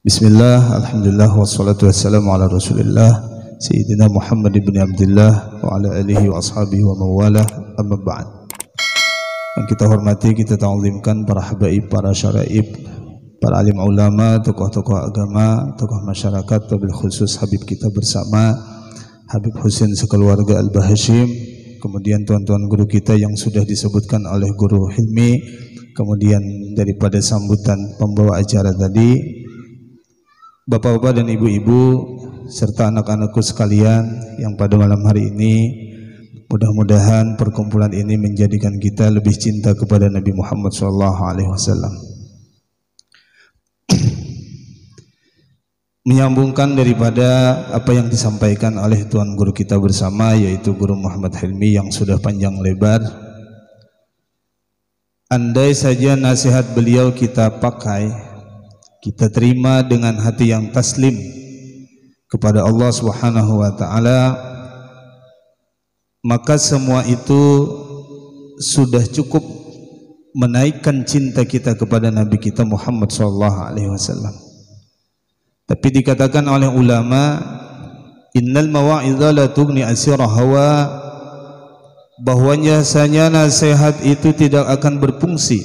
Bismillah, alhamdulillah, wassalatu wassalamu ala rasulillah Sayyidina Muhammad ibn Abdullah wa ala alihi wa ashabihi wa mawalah, amma ba'd. Yang kita hormati, kita ta'zimkan para habaib, para syaraib, para alim ulama, tokoh-tokoh agama, tokoh masyarakat, wabil khusus Habib kita bersama Habib Husin sekeluarga Al-Bahashim, kemudian tuan-tuan guru kita yang sudah disebutkan oleh Guru Hilmi, kemudian daripada sambutan pembawa acara tadi, bapak-bapak dan ibu-ibu serta anak-anakku sekalian yang pada malam hari ini, mudah-mudahan perkumpulan ini menjadikan kita lebih cinta kepada Nabi Muhammad SAW. Menyambungkan daripada apa yang disampaikan oleh tuan guru kita bersama, yaitu Guru Muhammad Hilmi yang sudah panjang lebar. Andai saja nasihat beliau kita pakai, kita terima dengan hati yang taslim kepada Allah Subhanahu wa taala, maka semua itu sudah cukup menaikkan cinta kita kepada Nabi kita Muhammad sallallahu alaihi wasallam. Tapi dikatakan oleh ulama, innal mawa'idha la tughni asira hawa, bahwanya hanya nasihat itu tidak akan berfungsi,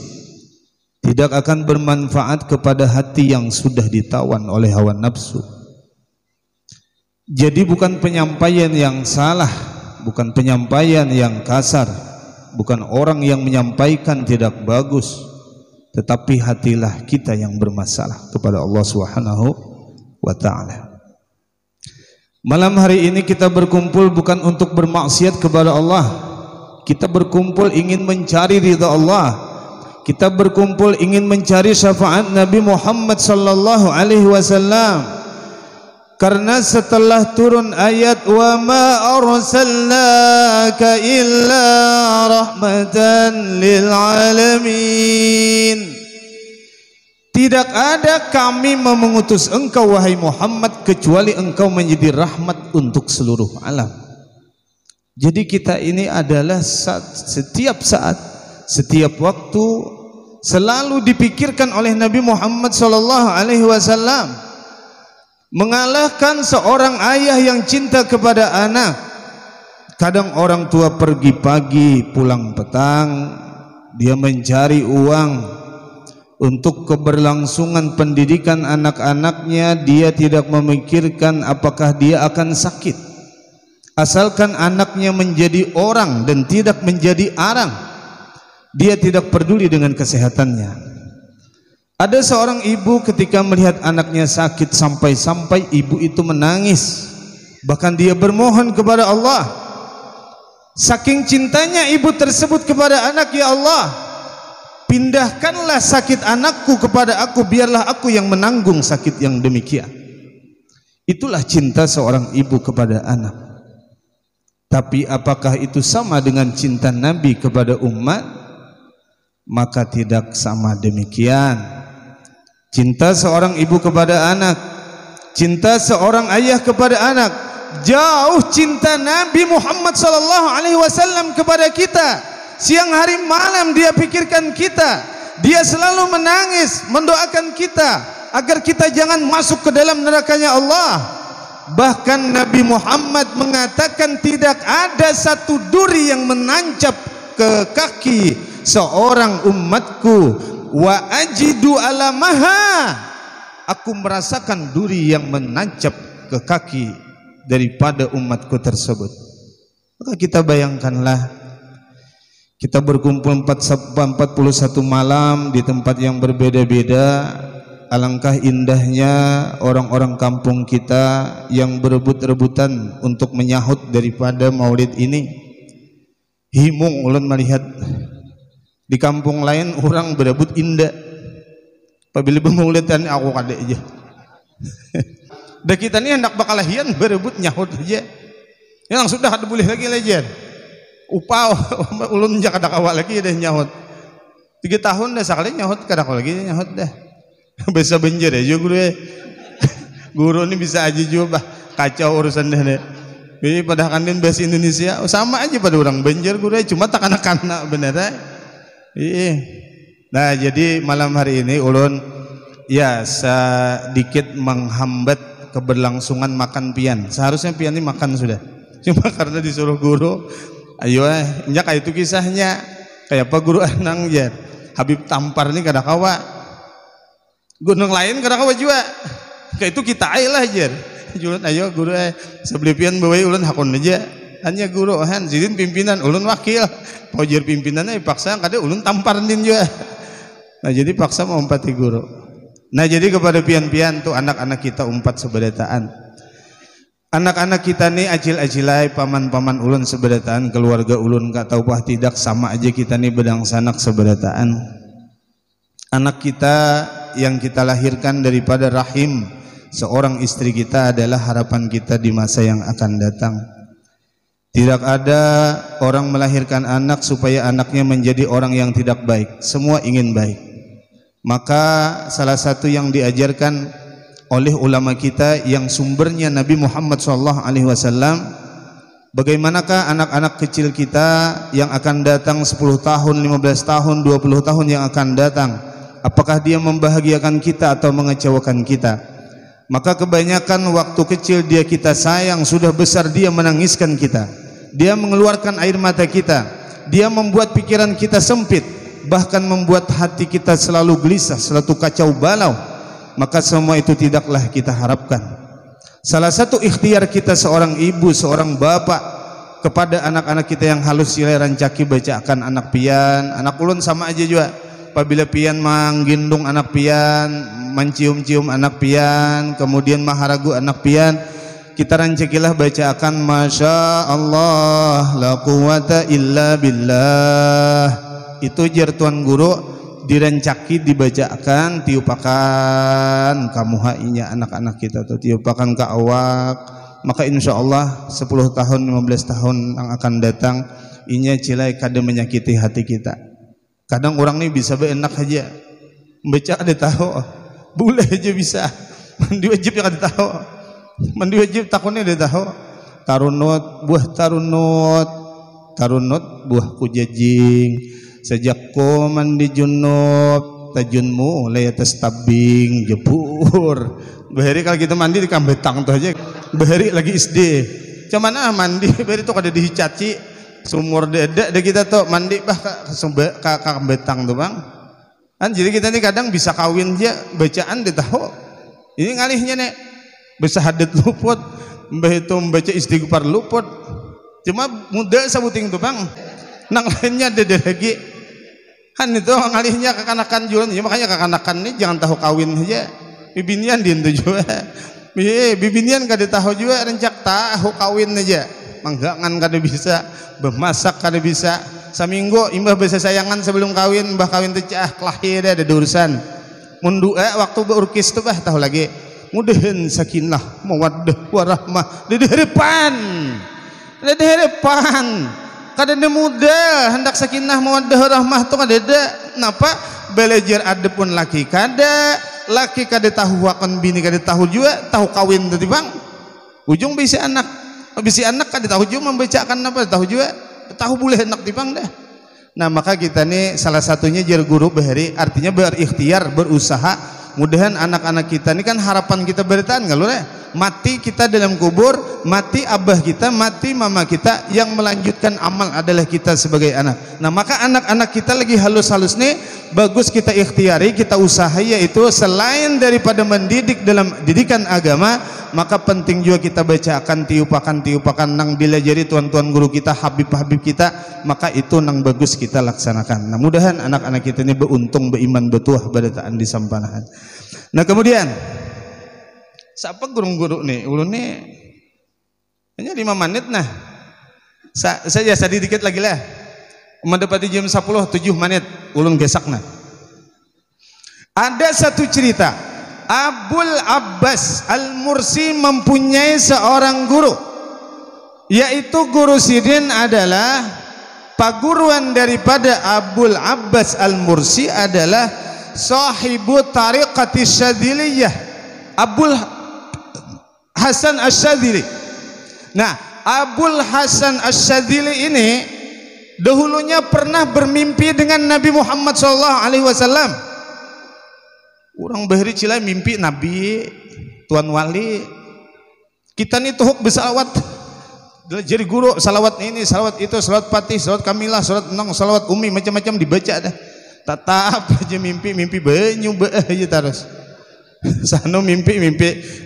tidak akan bermanfaat kepada hati yang sudah ditawan oleh hawa nafsu. Jadi bukan penyampaian yang salah, bukan penyampaian yang kasar, bukan orang yang menyampaikan tidak bagus, tetapi hatilah kita yang bermasalah kepada Allah Subhanahu wa ta'ala. Malam hari ini kita berkumpul bukan untuk bermaksiat kepada Allah. Kita berkumpul ingin mencari ridha Allah. Kita berkumpul ingin mencari syafaat Nabi Muhammad sallallahu alaihi wasallam. Karena setelah turun ayat wa ma arsalnaka illa rahmatan lil alamin, tidak ada kami mengutus engkau wahai Muhammad kecuali engkau menjadi rahmat untuk seluruh alam. Jadi kita ini adalah setiap saat, setiap waktu selalu dipikirkan oleh Nabi Muhammad sallallahu alaihi wasallam. Mengalahkan seorang ayah yang cinta kepada anak. Kadang orang tua pergi pagi, pulang petang, dia mencari uang untuk keberlangsungan pendidikan anak-anaknya. Dia tidak memikirkan apakah dia akan sakit, asalkan anaknya menjadi orang dan tidak menjadi arang. Dia tidak peduli dengan kesehatannya. Ada seorang ibu ketika melihat anaknya sakit, sampai-sampai ibu itu menangis, bahkan dia bermohon kepada Allah. Saking cintanya ibu tersebut kepada anak, ya Allah, pindahkanlah sakit anakku kepada aku, biarlah aku yang menanggung sakit yang demikian. Itulah cinta seorang ibu kepada anak. Tapi apakah itu sama dengan cinta Nabi kepada umat? Maka tidak sama demikian. Cinta seorang ibu kepada anak, cinta seorang ayah kepada anak, jauh cinta Nabi Muhammad sallallahu alaihi wasallam kepada kita. Siang hari malam dia pikirkan kita. Dia selalu menangis mendoakan kita agar kita jangan masuk ke dalam nerakanya Allah. Bahkan Nabi Muhammad mengatakan tidak ada satu duri yang menancap ke kaki seorang umatku. Wa ajidu alamaha, aku merasakan duri yang menancap ke kaki daripada umatku tersebut. Maka kita bayangkanlah, kita berkumpul 41 malam di tempat yang berbeda-beda. Alangkah indahnya orang-orang kampung kita yang berebut-rebutan untuk menyahut daripada maulid ini. Himung ulun melihat di kampung lain orang berebut indah. Apabila bermaulidan aku kada aja. Dah kita ni hendak bakalahian berebut nyahut aja. Yang sudah ada boleh lagi lejen. Upau ulun jak kada kawal lagi dah nyahut. 3 tahun dah sekali nyahut kada kawal lagi nyahut dah. Bisa benjer aja guru. Guru ni bisa aja juga bah kacau urusan dah. Ini pada kandin bahasa Indonesia sama aja pada orang benjer guru, cuma tak kanak-kanak bener. Nah, jadi malam hari ini ulun ya sedikit menghambat keberlangsungan makan pian. Seharusnya pian ini makan sudah, cuma karena disuruh guru, ayo kayak itu kisahnya. Kayak apa guru anang ya Habib Tampar ini kada kawa gunung lain kada kawa juga kayak itu kita lah aja jualan ayo guru sebeli pian bawa ulun hakun aja hanya guru han jidin pimpinan ulun wakil pojer pimpinannya paksa kada ulun tampar din juga. Nah jadi paksa mengumpati guru. Nah jadi kepada pian-pian tuh anak-anak kita umpat sebedataan. Anak-anak kita nih acil-acilai paman-paman ulun sebedataan, keluarga ulun gak tahu pah tidak sama aja kita nih bedang sanak sebedataan. Anak kita yang kita lahirkan daripada rahim seorang istri kita adalah harapan kita di masa yang akan datang. Tidak ada orang melahirkan anak supaya anaknya menjadi orang yang tidak baik. Semua ingin baik. Maka salah satu yang diajarkan oleh ulama kita yang sumbernya Nabi Muhammad SAW, bagaimanakah anak-anak kecil kita yang akan datang 10 tahun, 15 tahun, 20 tahun yang akan datang, apakah dia membahagiakan kita atau mengecewakan kita? Maka kebanyakan waktu kecil dia kita sayang, sudah besar dia menangiskan kita, dia mengeluarkan air mata kita, dia membuat pikiran kita sempit, bahkan membuat hati kita selalu gelisah, selalu kacau balau. Maka semua itu tidaklah kita harapkan. Salah satu ikhtiar kita seorang ibu, seorang bapak kepada anak-anak kita yang halus silai rancaki bacakan anak pian. Anak ulun sama aja juga. Apabila pian menggendong anak pian, mencium-cium anak pian, kemudian maharagu anak pian, kita rancakilah bacakan Masya Allah la quwata illa billah. Itu jar tuan guru dirancaki dibacakan tiupakan kamu hainya anak-anak kita tuh tiupakan ke awak, maka insya Allah 10 tahun 15 tahun yang akan datang inya cilai kada menyakiti hati kita. Kadang orang nih bisa enak aja baca ada tahu boleh aja bisa mandi wajib yang ada tahu mandi wajib takutnya ada tahu tarunut buah kujajing sejak ko mandi junub tajunmu mulai atas tabing jepur bahari kalau kita mandi di kambetang tuh aja bahari lagi SD cuman mandi bahari tuh kada dihicaci sumur deda deh kita tuh mandi bah ke kambetang tuh bang kan jadi kita nih kadang bisa kawin aja bacaan deh tahu ini ngalihnya nih bisa hadat luput mbah itu membaca istighfar luput cuma muda sabuting tuh bang nang lainnya dede lagi kan itu ngalihnya kekanakan jualan ya, makanya kekanakan ini jangan tahu kawin aja bibinian dia itu juga bibinian kada tahu juga rencak tahu kawin aja manggangan kada bisa bemasak kada bisa saminggu imbah bisa sayangan sebelum kawin mbah kawin tecah kelahir ada urusan mundu waktu berurkis tuh bah tahu lagi mudahan sakinah mawaddah warahmah di hadapan kada ada muda hendak sakinah mawaddah rahmah tu kada ada napa belajar ada pun laki kada tahu akan bini kada tahu juga tahu kawin tadi bang ujung bisa anak kada tahu juga membacakan apa tahu juga tahu boleh anak dipang dah. Nah maka kita nih salah satunya jar guru bahari artinya berikhtiar berusaha mudahan anak-anak kita ini kan harapan kita bertahan kalau mati kita dalam kubur, mati abah kita, mati mama kita, yang melanjutkan amal adalah kita sebagai anak. Nah maka anak-anak kita lagi halus-halus nih bagus kita ikhtiari, kita usaha, yaitu selain daripada mendidik dalam didikan agama, maka penting juga kita bacakan tiupakan nang dilajari tuan-tuan guru kita, habib-habib kita, maka itu nang bagus kita laksanakan. Nah mudahan anak-anak kita ini beruntung, beriman, betuah, badataan di sampanahan. Nah kemudian siapa guru-guru nih ulun nih hanya 5 menit nah saya sedikit lagi lah mendapati jam 10 7 menit ulun gesak nah ada satu cerita Abul Abbas Al-Mursi mempunyai seorang guru, yaitu guru Sidin adalah paguruan daripada Abul Abbas Al-Mursi adalah sahibu tariqati syadiliyah Abul Hasan Asy-Syadzili. Nah, Abul Hasan Asy-Syadzili ini dahulunya pernah bermimpi dengan Nabi Muhammad SAW. Orang bahari Cilai mimpi Nabi Tuan Wali. Kita nih tuhuk bersalawat jadi guru, salawat ini, salawat itu, salawat Fatih, salawat Kamilah, salawat Nong, salawat Umi, macam-macam dibaca dah. Tatap aja mimpi banyu aja terus. Sano mimpi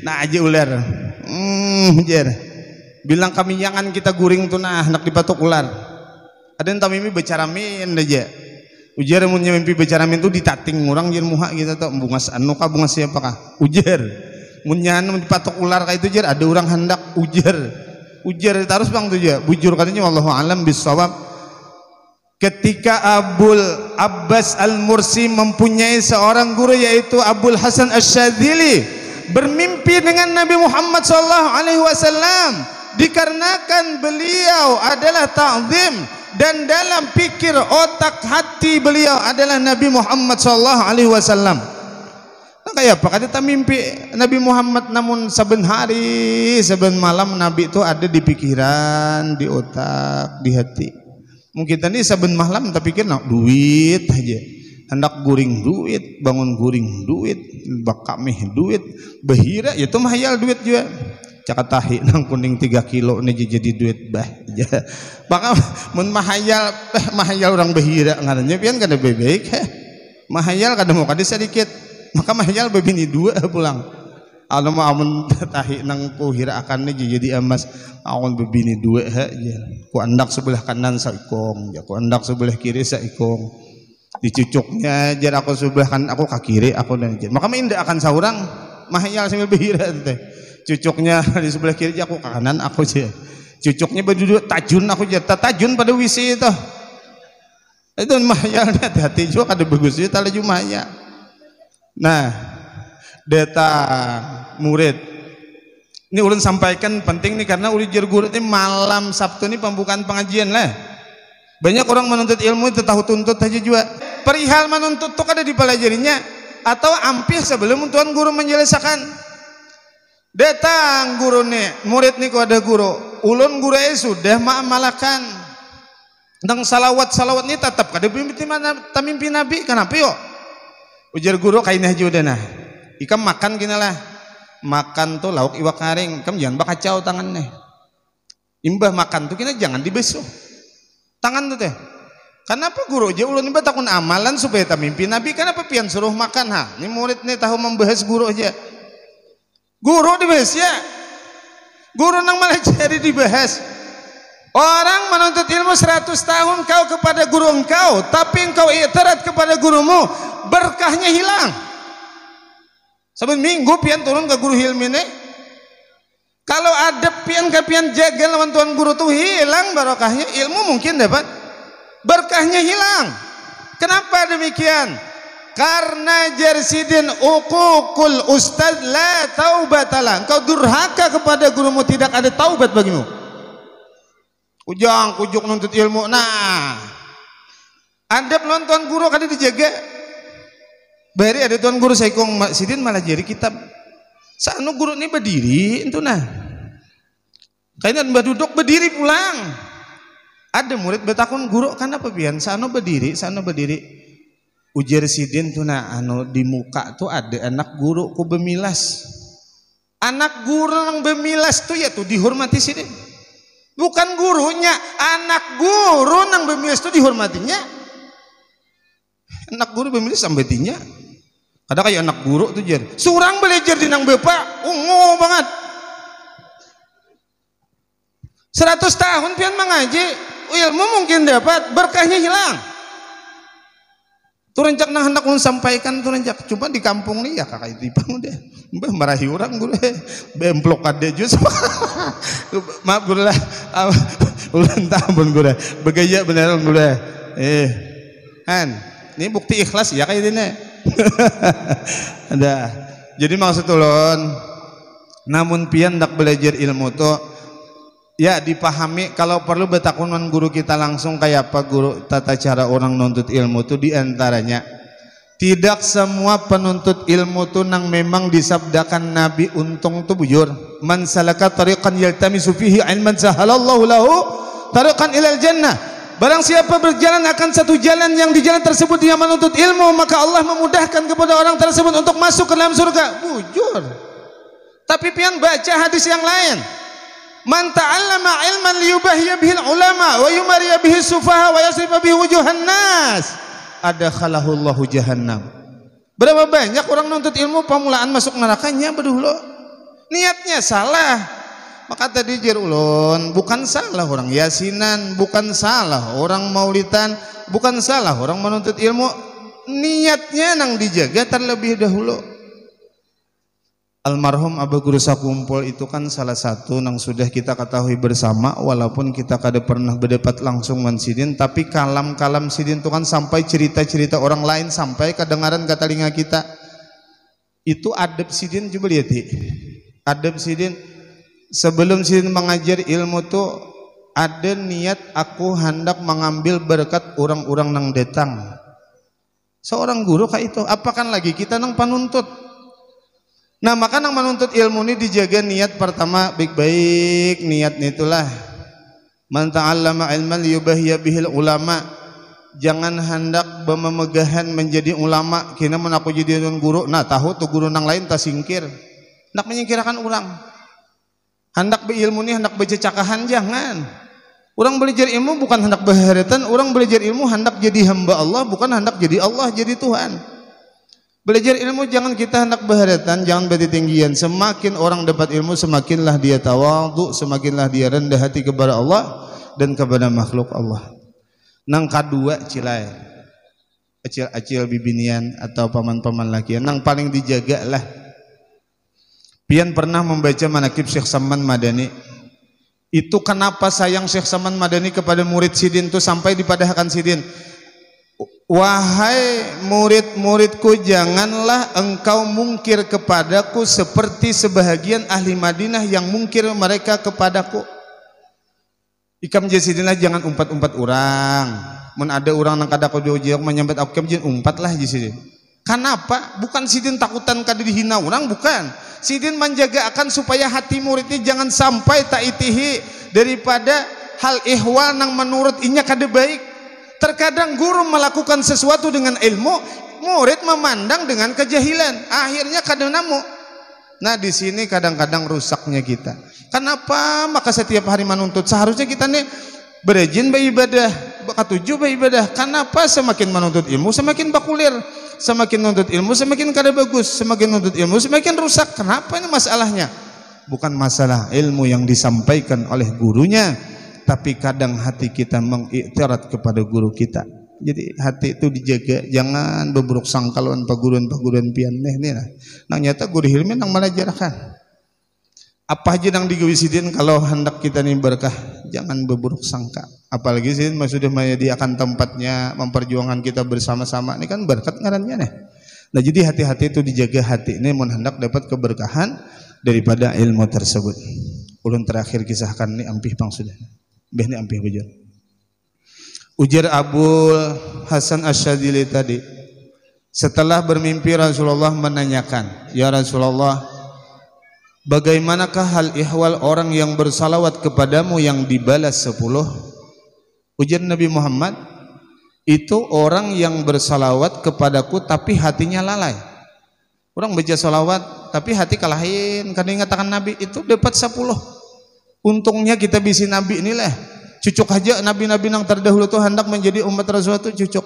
nah aja ular. Jer. Bilang kami jangan kita guring tuh nah nak dipatok ular. Ada yang mimpi becaramin aja. Ujar munnya mimpi becaramin tuh ditating orang jer muha gitu tuh bungas anu kah bungas siapa kah? Ujar. Munnya anu dipatok ular kayak itu jer ada orang hendak ujar terus bang tuh ya bujur katanya wallahu alam bisawab. Ketika Abul Abbas Al-Mursi mempunyai seorang guru yaitu Abul Hasan Asy-Syadzili bermimpi dengan Nabi Muhammad SAW dikarenakan beliau adalah ta'zim dan dalam pikir otak hati beliau adalah Nabi Muhammad SAW. Kayak apa? Kata mimpi Nabi Muhammad namun saben hari, saben malam Nabi itu ada di pikiran, di otak, di hati. Mungkin tadi saben malam tak pikir nak duit aja. Hendak guring duit, bangun guring duit, bakak meh duit, bahira ya itu mahayal duit juga. Cakatahi nang kuning 3 kilo nih jadi duit bah. Bakal mun mahayal orang bahira ngarannya pian kada baik. Mahayal kada mau kada sedikit. Maka mahal bebini 2 pulang. Anu mah amun tahi nang kuhira akan jadi emas amun bebini 2 aja. Ku andak sebelah kanan saikong, ku andak sebelah kiri saikong. Dicucuknya jar aku sebelah kanan aku ka kiri aku dan jar. Maka indah akan saurang mahal sambil behira teh. Cucuknya di sebelah kiri aku ka kanan aku aja. Cucuknya berdua tajun aku jar. Tajun pada wisi itu. Itu mahal hati-hati juga kada bagus itu tala jumaya. Nah, data murid ini ulun sampaikan penting nih karena ulun guru ini malam Sabtu ini pembukaan pengajian lah. Banyak orang menuntut ilmu itu tahu tuntut aja juga. Perihal menuntut tuh ada dipelajarinya atau ampir sebelum tuan guru menjelaskan. Datang guru nih, murid nih kok ada guru. Ulun guru sudah malakan tentang salawat ini tetap kada mimpi Nabi kenapa yo? Ujar guru kainah juga nah. Ikam makan gini lah. Makan tuh lauk iwak karing. Ikam jangan bakacau tangannya. Imbah makan tuh kena jangan dibesuh. Tangan tuh teh. Kenapa guru aja ulun imbah takun amalan supaya tak mimpi Nabi. Kenapa pian suruh makan ha? Ini murid nih tahu membahas guru aja. Guru dibahas ya. Guru nang malah jadi dibahas. Orang menuntut ilmu 100 tahun kau kepada guru engkau, tapi engkau i'tirad kepada gurumu, berkahnya hilang. Saben minggu pian turun ke guru hilmine. Kalau ada pian ke pian jaga lawan tuan guru tuh hilang barokahnya, ilmu mungkin dapat, berkahnya hilang. Kenapa demikian? Karena jarsidin uququl ustad la taubatalah. Engkau durhaka kepada gurumu, tidak ada taubat bagimu. Ujang kujuk nuntut ilmu. Nah, adab nonton guru kada dijaga. Bari ada tuan guru saikong sidin malah jari kitab. Saanu guru ini berdiri itu nah. Kayaknya mbak duduk berdiri pulang. Ada murid betakun guru kenapa pian? Saanu berdiri. Ujar sidin tuh nah anu di muka tuh ada anak guru ku bemilas. Anak guru yang bemilas tuh ya tuh dihormati sidin. Bukan gurunya, anak guru nang bemilas itu dihormatinya. Anak guru bemilas sambetinya. Ada kayak anak guru tuh jar. Surang belajar di nang bapak, ungu banget. 100 tahun pian mengaji, ilmu mungkin dapat, berkahnya hilang. Turencak nang hendak ulun sampaikan turencak. Coba di kampung nih ya kakak itu ipang deh. Mbah marahi orang guru bemplok kade jus. Maaf guru lah. Ulun tampun guru. Begaya beneran guru. Han, ini bukti ikhlas ya kayak ini. Ada. Jadi maksud ulun, namun pian ndak belajar ilmu tuh ya dipahami kalau perlu betakunan guru kita langsung kayak apa guru tata cara orang nuntut ilmu tuh diantaranya. Tidak semua penuntut ilmu tuh nang memang disabdakan Nabi untung tuh bujur. Man salaka tariqan yaltamisu fihi ilman sahalallahu lahu tariqan ilal jannah. Barang siapa berjalan akan satu jalan yang di jalan tersebut dia menuntut ilmu, maka Allah memudahkan kepada orang tersebut untuk masuk ke dalam surga. Bujur. Tapi pian baca hadis yang lain. Man ta'allama ilman liyubahhiya bihil ulama wa yumariya bihi sufaha wa yasrifa bihi wujuhan nas, adakhalahu Allahu jahannam. Berapa banyak orang nuntut ilmu pamulaan masuk nerakanya berdulu. Niatnya salah. Maka tadi jer ulun, bukan salah orang yasinan, bukan salah orang maulidan, bukan salah orang menuntut ilmu, niatnya nang dijaga terlebih dahulu. Almarhum Abu Guru Sakumpul itu kan salah satu nang sudah kita ketahui bersama, walaupun kita kada pernah berdebat langsung dengan sidin, tapi kalam-kalam sidin itu kan sampai cerita-cerita orang lain sampai kedengaran ke telinga kita. Itu adab sidin, coba lihat adab sidin. Sebelum sidin mengajar ilmu tuh ada niat aku hendak mengambil berkat orang-orang nang datang. Seorang guru kayak itu, apakan lagi kita nang panuntut. Nah maka nang menuntut ilmu ini dijaga niat pertama baik-baik, niatnya itulah man ta'allama ilman liyubahhiya bihil ulama. Jangan hendak memegahan menjadi ulama kina mun aku jadi guru, nah tahu tuh guru nang lain tak singkir, nak menyingkirkan orang. Hendak berilmu nih, hendak bercakahan, jangan. Orang belajar ilmu bukan hendak berharatan, orang belajar ilmu hendak jadi hamba Allah, bukan hendak jadi Allah, jadi Tuhan. Belajar ilmu jangan kita hendak berharatan, jangan bertinggian. Semakin orang dapat ilmu, semakinlah dia tawadhu, semakinlah dia rendah hati kepada Allah dan kepada makhluk Allah. Nang kadua cilai, acil-acil bibinian atau paman-paman laki, nang paling dijaga lah. Pian pernah membaca manaqib Syekh Saman Madani. Itu kenapa sayang Syekh Saman Madani kepada murid sidin itu sampai dipadahkan sidin. Wahai murid-muridku, janganlah engkau mungkir kepadaku seperti sebahagian ahli Madinah yang mungkir mereka kepadaku. Ikam jasidinlah jangan umpat-umpat orang. Mun ada orang nang kada kudu ujung menyambet aku kam umpatlah jasidin. Kenapa? Bukan sidin takutan kada dihina orang, bukan. Sidin menjaga akan supaya hati muridnya jangan sampai taitihi daripada hal ihwal nang menurut inya kada baik. Terkadang guru melakukan sesuatu dengan ilmu, murid memandang dengan kejahilan, akhirnya kada namu. Nah di sini kadang-kadang rusaknya kita. Kenapa? Maka setiap hari menuntut, seharusnya kita nih berajin beribadah, katuju beribadah. Kenapa? Semakin menuntut ilmu semakin bakulir. Semakin nuntut ilmu semakin kada bagus, semakin nuntut ilmu semakin rusak. Kenapa ini masalahnya? Bukan masalah ilmu yang disampaikan oleh gurunya, tapi kadang hati kita mengiktirat kepada guru kita. Jadi hati itu dijaga, jangan beburuk sangka lawan paguruan-paguruan pian nih nah. Nang nyata guru ilmu nang malajarkan. Apa aja nang digawi sidin kalau hendak kita nih berkah, jangan beburuk sangka. Apalagi sidin sudah menyediakan tempatnya, memperjuangkan kita bersama-sama. Ini kan berkat ngarannya nih. Nah jadi hati-hati itu dijaga, hati ini mun hendak dapat keberkahan daripada ilmu tersebut. Ulun terakhir kisahkan nih ampih pang sudah. Beh nih ampih bujur. Ujar Abul Hasan Asyadili tadi, setelah bermimpi Rasulullah menanyakan, ya Rasulullah, bagaimanakah hal ihwal orang yang bersalawat kepadamu yang dibalas 10? Ujar Nabi Muhammad, itu orang yang bersalawat kepadaku tapi hatinya lalai. Orang baca salawat tapi hati kalahin, karena ingatakan Nabi itu dapat 10. Untungnya kita bisi Nabi inilah. Cucuk aja nabi-nabi yang terdahulu tuh hendak menjadi umat Rasulullah tuh cucuk.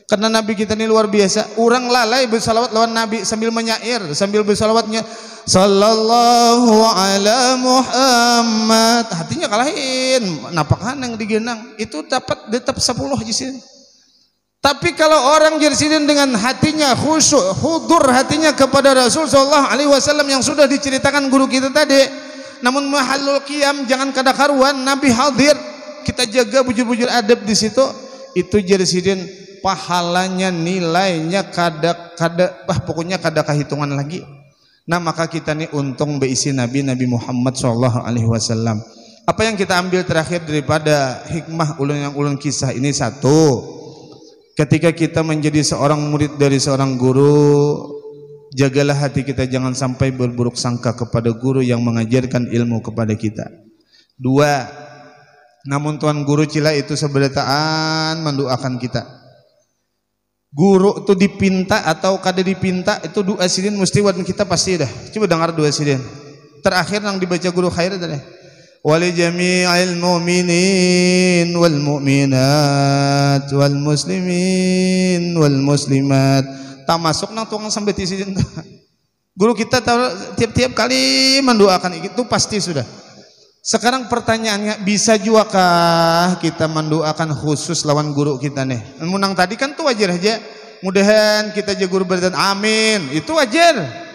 Karena Nabi kita ini luar biasa. Orang lalai bersalawat lawan Nabi sambil menyair, sambil bersalawatnya sallallahu ala Muhammad. Hatinya kalahin, napakan yang digenang. Itu dapat tetap 10 jisin. Tapi kalau orang jersidin dengan hatinya khusyuk, hudur hatinya kepada Rasul sallallahu alaihi wasallam yang sudah diceritakan guru kita tadi, namun mahallul qiyam jangan kada karuan, Nabi hadir, kita jaga bujur-bujur adab di situ, itu jersidin pahalanya nilainya pokoknya kada kehitungan lagi. Nah maka kita nih untung beisi Nabi Muhammad sallallahu alaihi wasallam. Apa yang kita ambil terakhir daripada hikmah ulun yang ulun kisah ini, satu, ketika kita menjadi seorang murid dari seorang guru, jagalah hati kita jangan sampai berburuk sangka kepada guru yang mengajarkan ilmu kepada kita. Dua, Namun tuan guru cila itu seberataan mendoakan kita. Guru itu dipinta atau kada dipinta itu doa sidin mesti wan kita pasti dah. Coba dengar doa sidin. Terakhir yang dibaca guru khair adalah wali jami'il mu'minin wal mu'minat wal muslimin wal muslimat. Tak masuk nang tukang sampai sidin. Guru kita tiap-tiap kali mendoakan itu pasti sudah. Sekarang pertanyaannya, bisa juga kah kita mendoakan khusus lawan guru kita nih? Menang tadi kan tuh wajar aja. Mudahan kita jaga guru beritan amin. Itu wajar.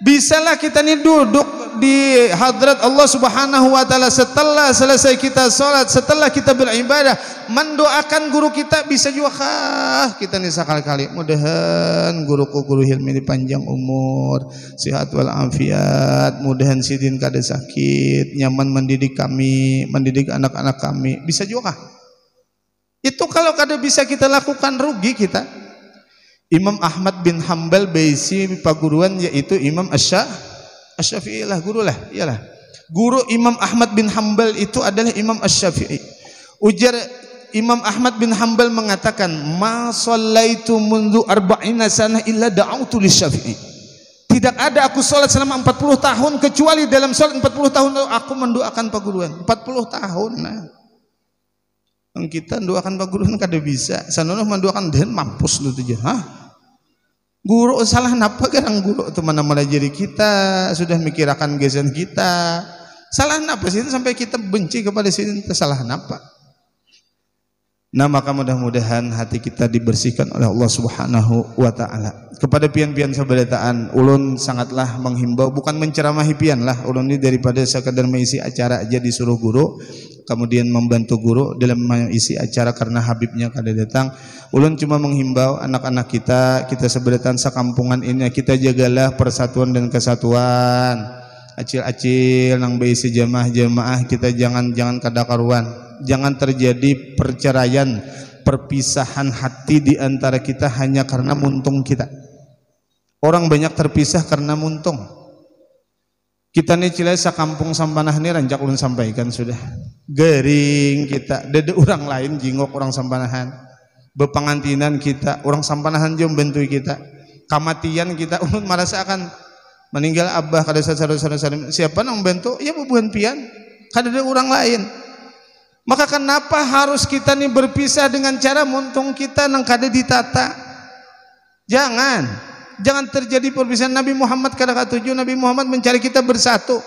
Bisalah kita nih duduk di hadrat Allah Subhanahu wa taala setelah selesai kita salat, setelah kita beribadah, mendoakan guru kita. Bisa juga kah kita nih sekali-kali? Mudahan guruku guru Hilmi panjang umur, sehat wal afiat, mudahan sidin kada sakit, nyaman mendidik kami, mendidik anak-anak kami. Bisa juga kah? Itu kalau kada bisa kita lakukan, rugi kita. Imam Ahmad bin Hanbal baisi paguruan yaitu Imam Asy-Syafi'i lah guru lah, iyalah. Guru Imam Ahmad bin Hanbal itu adalah Imam Asy-Syafi'i. Ujar Imam Ahmad bin Hanbal mengatakan, "Ma shallaitu mundu arba'ina sanah illa da'autu lisy-Syafi'i." Tidak ada aku salat selama 40 tahun kecuali dalam salat 40 tahun aku mendoakan paguruan. 40 tahun. Nah. Kita doakan paguruan kada bisa. Sanono mendoakan dan mampus lu tuh. Hah? Guru salah napa garang guru itu mana-mana jadi kita sudah mikirakan gesan kita. Salah napa sih sampai kita benci kepada sini, salah napa? Nah, maka mudah-mudahan hati kita dibersihkan oleh Allah Subhanahu wa taala. Kepada pian-pian sabarataan, ulun sangatlah menghimbau, bukan menceramahi pian lah, ulun ini daripada sekadar mengisi acara aja disuruh guru, kemudian membantu guru dalam mengisi acara karena Habibnya kada datang. Ulun cuma menghimbau anak-anak kita sabarataan sakampungan ini, kita jagalah persatuan dan kesatuan. Acil-acil nang beisi jamaah-jamaah kita jangan kada karuan. Jangan terjadi perceraian, perpisahan hati di antara kita hanya karena muntung kita. Orang banyak terpisah karena muntung. Kita nih cilai sakampung sampanah ini rancak ulun sampaikan sudah. Gering kita, dede orang lain jingok orang sampanahan. Bepangantinan kita, orang sampanahan jom bentui kita. Kamatian kita, ulun merasa akan meninggal abah kada saudara-saudara siapa nang bentuk? Ya bukan pian, kada ada orang lain. Maka kenapa harus kita nih berpisah dengan cara muntung kita nang kada ditata? Jangan terjadi perpisahan. Nabi Muhammad kada katuju, Nabi Muhammad mencari kita bersatu.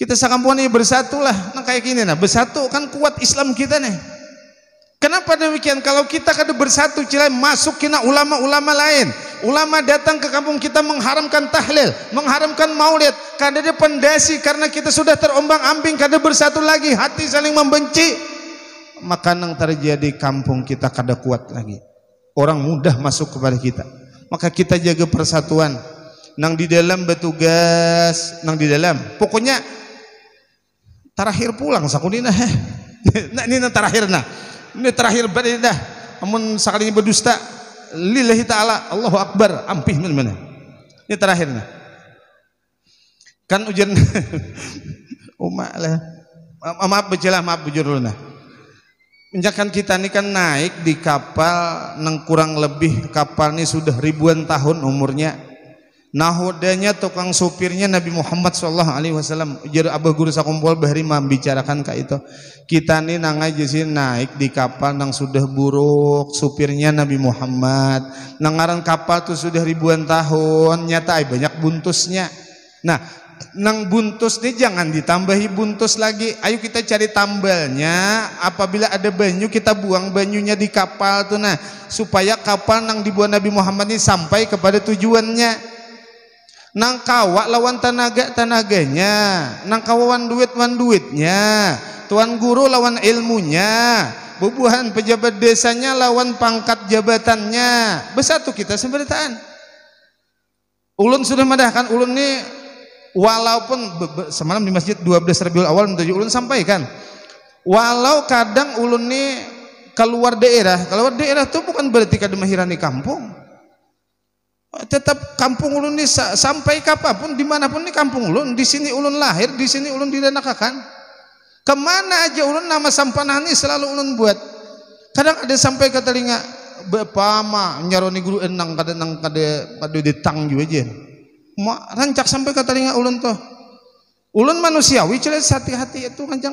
Kita sakampungan ini bersatulah. Nang kayak gini nah, bersatu kan kuat Islam kita nih. Kenapa demikian? Kalau kita kada bersatu, cilai masuk kena ulama-ulama lain. Ulama datang ke kampung kita mengharamkan tahlil, mengharamkan maulid, kada ada pendasi karena kita sudah terombang-ambing, kada bersatu lagi, hati saling membenci. Maka nang terjadi kampung kita kada kuat lagi. Orang mudah masuk kepada kita. Maka kita jaga persatuan. Nang di dalam bertugas, nang di dalam. Pokoknya terakhir pulang sakudina. Nah ini nang terakhir nah. Ini terakhir berarti dah. Amun sekalinya berdusta lillahi ta'ala Allahu Akbar ampih mana. Ini terakhirnya. Kan ujian umat lah. Maaf bercelah, maaf bujur dulu nah. Menjakan kita ini kan naik di kapal nang kurang lebih kapal ini sudah ribuan tahun umurnya. Nahodanya tukang supirnya Nabi Muhammad SAW. Ujar abah guru sakumpul bahari membicarakan kayak itu. Kita nih nang aja sih naik di kapal nang sudah buruk, supirnya Nabi Muhammad. Nangaran kapal tuh sudah ribuan tahun, nyata banyak buntusnya. Nah, nang buntus nih jangan ditambahi buntus lagi. Ayo kita cari tambalnya. Apabila ada banyu kita buang banyunya di kapal tuh nah, supaya kapal nang dibuat Nabi Muhammad ini sampai kepada tujuannya. Nang kawa lawan tanaganya, nang kawan duitnya, tuan guru lawan ilmunya, bubuhan pejabat desanya lawan pangkat jabatannya. Bersatu kita seberataan. Ulun sudah madahkan, ulun ini walaupun semalam di masjid 12 Rabiul Awal menuju ulun sampaikan, walau kadang ulun ini keluar daerah itu bukan berarti kada mahirani kampung. Tetap kampung ulun ini sampai kapanpun dimanapun ini kampung ulun. Di sini ulun lahir, di sini ulun didanakakan. Kemana aja ulun nama sampanahan ini selalu ulun buat. Kadang ada sampai ke telinga bepama nyaroni guru enang kada detang juga aja. Rancak sampai ke telinga ulun tuh. Ulun manusiawi celah hati-hati itu kanjang,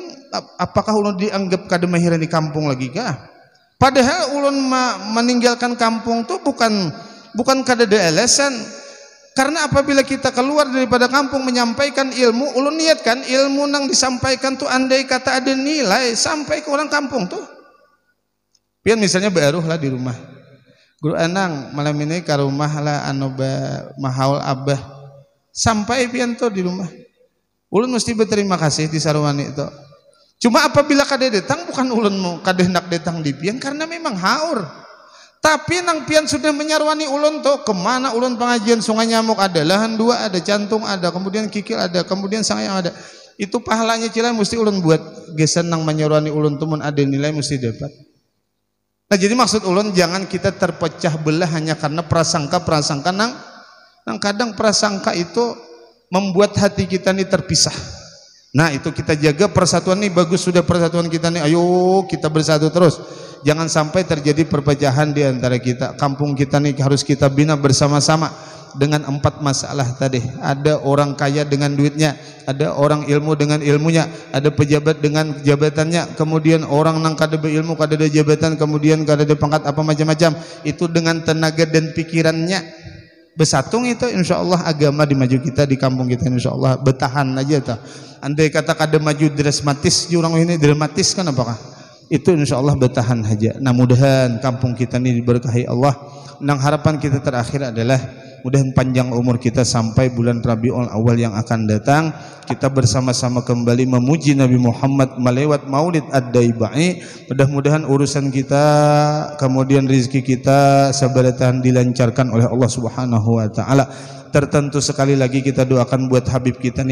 apakah ulun dianggap kada mahiran di kampung lagi kah? Padahal ulun meninggalkan kampung tuh bukan kada ada alasan. Karena apabila kita keluar daripada kampung menyampaikan ilmu, ulun niatkan ilmu nang disampaikan tuh andai kata ada nilai sampai ke orang kampung tuh. Pian misalnya baruh lah di rumah. Guru anang malam ini ke rumah lah mahaul abah. Sampai pian tuh di rumah. Ulun mesti berterima kasih di sarwani itu. Cuma apabila kada datang bukan ulun mau kada hendak datang di pian karena memang haur. Tapi nang pian sudah menyarwani ulun tuh kemana ulun pengajian sungai nyamuk ada, lahan dua ada, jantung ada, kemudian kikil ada, kemudian sangayang ada. Itu pahalanya cila mesti ulun buat gesan nang menyarwani ulun tuh mun ada nilai mesti dapat. Nah jadi maksud ulun jangan kita terpecah belah hanya karena prasangka nang kadang prasangka itu membuat hati kita ini terpisah. Nah itu kita jaga persatuan ini bagus sudah persatuan kita nih, ayo kita bersatu terus. Jangan sampai terjadi perpecahan di antara kita. Kampung kita nih harus kita bina bersama-sama dengan 4 masalah tadi. Ada orang kaya dengan duitnya, ada orang ilmu dengan ilmunya, ada pejabat dengan jabatannya, kemudian orang nang kada berilmu, kada ada jabatan, kemudian kada ada pangkat apa macam-macam. Itu dengan tenaga dan pikirannya besatung itu insyaallah agama di maju kita di kampung kita insyaallah bertahan aja tuh. Andai kata kada maju dramatis jurang ini dramatis kan apakah? Itu insyaallah bertahan aja. Nah mudahan kampung kita ini diberkahi Allah. Nang harapan kita terakhir adalah mudahan panjang umur kita sampai bulan Rabiul Awal yang akan datang. Kita bersama-sama kembali memuji Nabi Muhammad melewat Maulid Ad-Daibai. Mudah-mudahan urusan kita kemudian rezeki kita sabaratan dilancarkan oleh Allah Subhanahu wa taala. Tertentu sekali lagi kita doakan buat Habib kita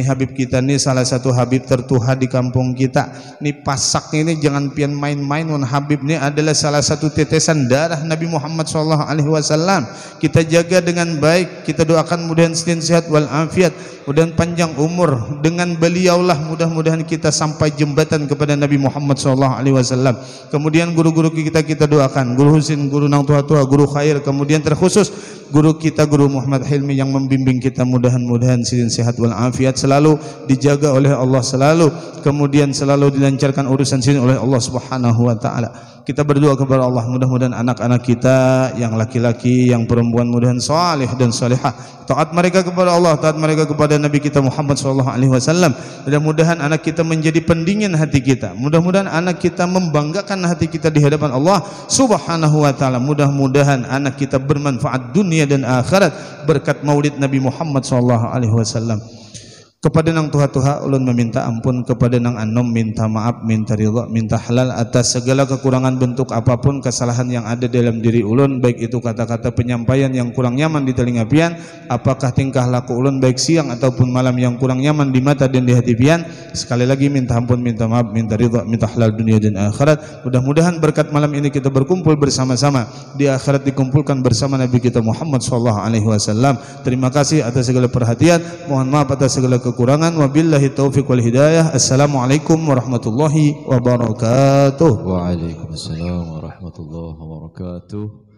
nih salah satu Habib tertuha di kampung kita nih pasak ini jangan pian main-main. Habib ini adalah salah satu tetesan darah Nabi Muhammad SAW. Kita jaga dengan baik, kita doakan mudahan sehat walafiat, mudahan panjang umur dengan beliaulah mudah-mudahan kita sampai jembatan kepada Nabi Muhammad SAW. Kemudian guru-guru kita doakan, guru Husin, guru nang tua-tua, guru khair, kemudian terkhusus guru kita Guru Muhammad Hilmi yang membimbing kita mudahan-mudahan sehat walafiat, selalu dijaga oleh Allah, selalu kemudian selalu dilancarkan urusan sini oleh Allah Subhanahu wa taala. Kita berdoa kepada Allah mudah-mudahan anak-anak kita yang laki-laki yang perempuan mudahan saleh dan salihah, taat mereka kepada Allah, taat mereka kepada Nabi kita Muhammad SAW. Mudah-mudahan anak kita menjadi pendingin hati kita, mudah-mudahan anak kita membanggakan hati kita di hadapan Allah Subhanahu wa taala. Mudah-mudahan anak kita bermanfaat dunia dan akhirat berkat Maulid Nabi Muhammad SAW. Kepada nang tuha-tuha ulun meminta ampun, kepada nang anom minta maaf, minta ridha, minta halal atas segala kekurangan bentuk apapun kesalahan yang ada dalam diri ulun, baik itu kata-kata penyampaian yang kurang nyaman di telinga pian, apakah tingkah laku ulun baik siang ataupun malam yang kurang nyaman di mata dan di hati pian. Sekali lagi minta ampun, minta maaf, minta ridha, minta halal dunia dan akhirat. Mudah-mudahan berkat malam ini kita berkumpul bersama-sama, di akhirat dikumpulkan bersama Nabi kita Muhammad SAW. Terima kasih atas segala perhatian, mohon maaf atas segala kekurangan. Wabillahi taufiq wal hidayah. Assalamualaikum warahmatullahi wabarakatuh. Waalaikumsalam warahmatullahi wabarakatuh.